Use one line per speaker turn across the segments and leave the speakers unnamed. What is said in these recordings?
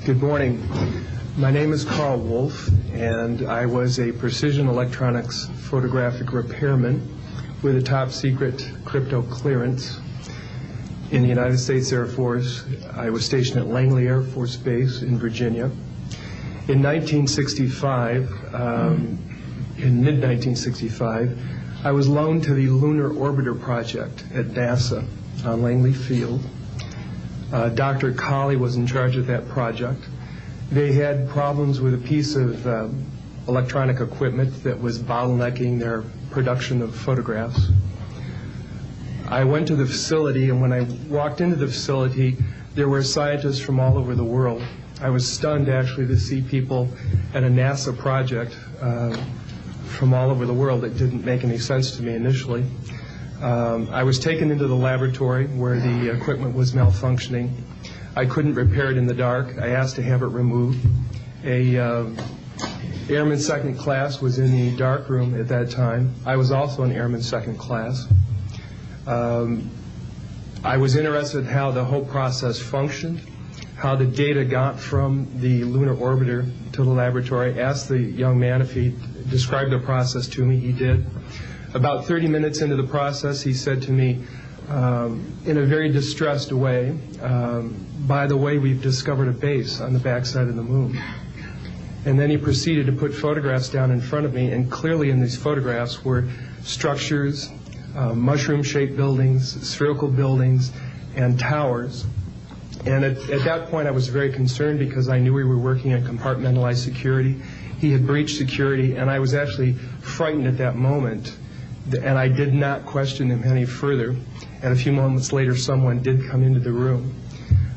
Good morning. My name is Carl Wolf, and I was a precision electronics photographic repairman with a top secret crypto clearance in the United States Air Force. I was stationed at Langley Air Force Base in Virginia. In 1965, in mid-1965, I was loaned to the Lunar Orbiter Project at NASA on Langley Field. Dr. Colley was in charge of that project. They had problems with a piece of electronic equipment that was bottlenecking their production of photographs. I went to the facility, and when I walked into the facility, there were scientists from all over the world. I was stunned, actually, to see people at a NASA project from all over the world. It didn't make any sense to me initially. I was taken into the laboratory where the equipment was malfunctioning. I couldn't repair it in the dark. I asked to have it removed. Airman second class was in the dark room at that time. I was also an airman second class. I was interested in how the whole process functioned, how the data got from the lunar orbiter to the laboratory. I asked the young man if he described the process to me. He did. About 30 minutes into the process, he said to me, in a very distressed way, by the way, we've discovered a base on the backside of the moon. And then he proceeded to put photographs down in front of me, and clearly in these photographs were structures, mushroom-shaped buildings, spherical buildings, and towers. And at that point, I was very concerned because I knew we were working on compartmentalized security. He had breached security, and I was actually frightened at that moment. And I did not question him any further. And a few moments later, someone did come into the room.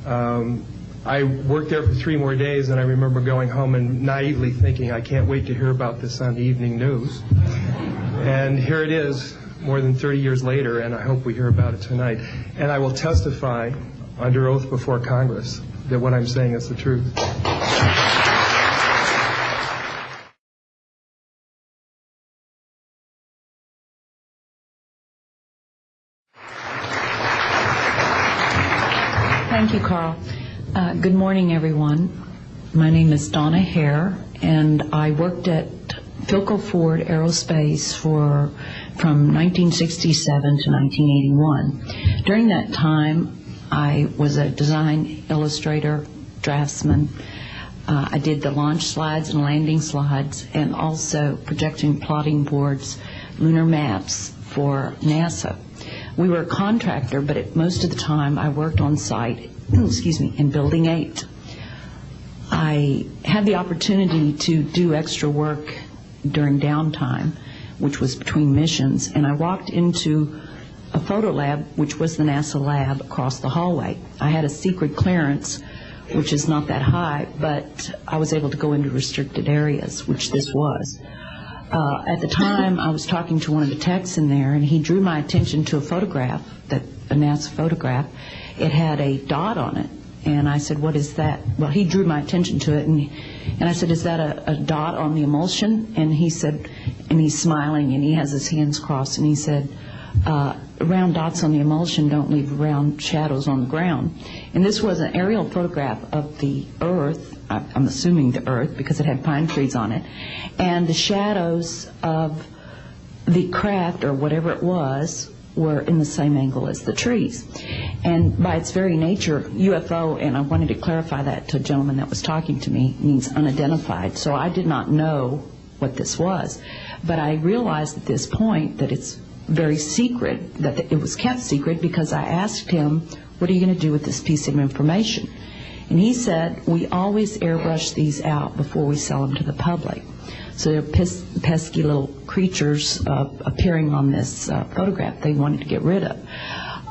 I worked there for 3 more days, and I remember going home and naively thinking, I can't wait to hear about this on the evening news. And here it is, more than 30 years later, and I hope we hear about it tonight. And I will testify under oath before Congress that what I'm saying is the truth.
Thank you, Carl. Good morning, everyone. My name is Donna Hare, and I worked at Philco Ford Aerospace from 1967 to 1981. During that time, I was a design illustrator, draftsman. I did the launch slides and landing slides, and also projecting plotting boards, lunar maps for NASA. We were a contractor, but most of the time I worked on site, in Building 8. I had the opportunity to do extra work during downtime, which was between missions, and I walked into a photo lab, which was the NASA lab across the hallway. I had a secret clearance, which is not that high, but I was able to go into restricted areas, which this was. At the time, I was talking to one of the techs in there, and he drew my attention to a photograph, a NASA photograph. It had a dot on it, and I said, what is that? Well, he drew my attention to it, and I said, is that a dot on the emulsion? And he said, and he's smiling, and he has his hands crossed, and he said, round dots on the emulsion don't leave round shadows on the ground. And this was an aerial photograph of the Earth, I'm assuming the Earth, because it had pine trees on it, and the shadows of the craft, or whatever it was, were in the same angle as the trees. And by its very nature, UFO, and I wanted to clarify that to a gentleman that was talking to me, means unidentified. So I did not know what this was. But I realized at this point that it's very secret, that it was kept secret, because I asked him, what are you going to do with this piece of information? And he said, we always airbrush these out before we sell them to the public. So they're pesky little creatures appearing on this photograph they wanted to get rid of.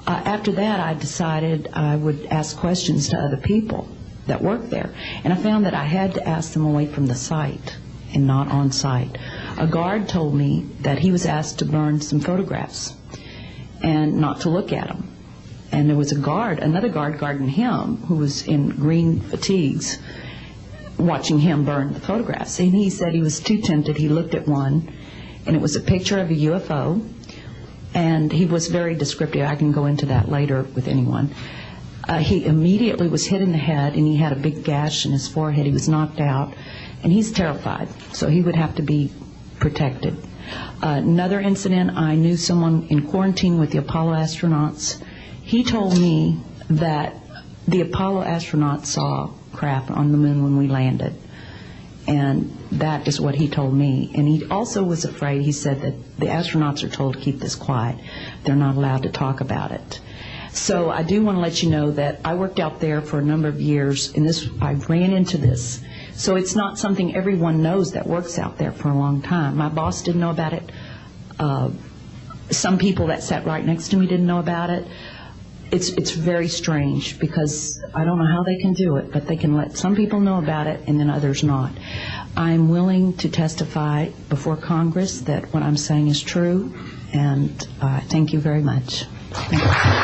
After that, I decided I would ask questions to other people that worked there. And I found that I had to ask them away from the site and not on site. A guard told me that he was asked to burn some photographs and not to look at them. And there was another guard guarding him, who was in green fatigues, watching him burn the photographs. And he said he was too tempted. He looked at one, and it was a picture of a UFO, and he was very descriptive. I can go into that later with anyone. He immediately was hit in the head, and he had a big gash in his forehead. He was knocked out, and he's terrified, so he would have to be protected. Another incident, I knew someone in quarantine with the Apollo astronauts. He told me that the Apollo astronauts saw craft on the moon when we landed, and that is what he told me. And he also was afraid, he said that the astronauts are told to keep this quiet. They're not allowed to talk about it. So I do want to let you know that I worked out there for a number of years, and I ran into this. So it's not something everyone knows that works out there for a long time. My boss didn't know about it. Some people that sat right next to me didn't know about it. It's very strange, because I don't know how they can do it, but they can let some people know about it and then others not. I'm willing to testify before Congress that what I'm saying is true, and thank you very much. Thank you.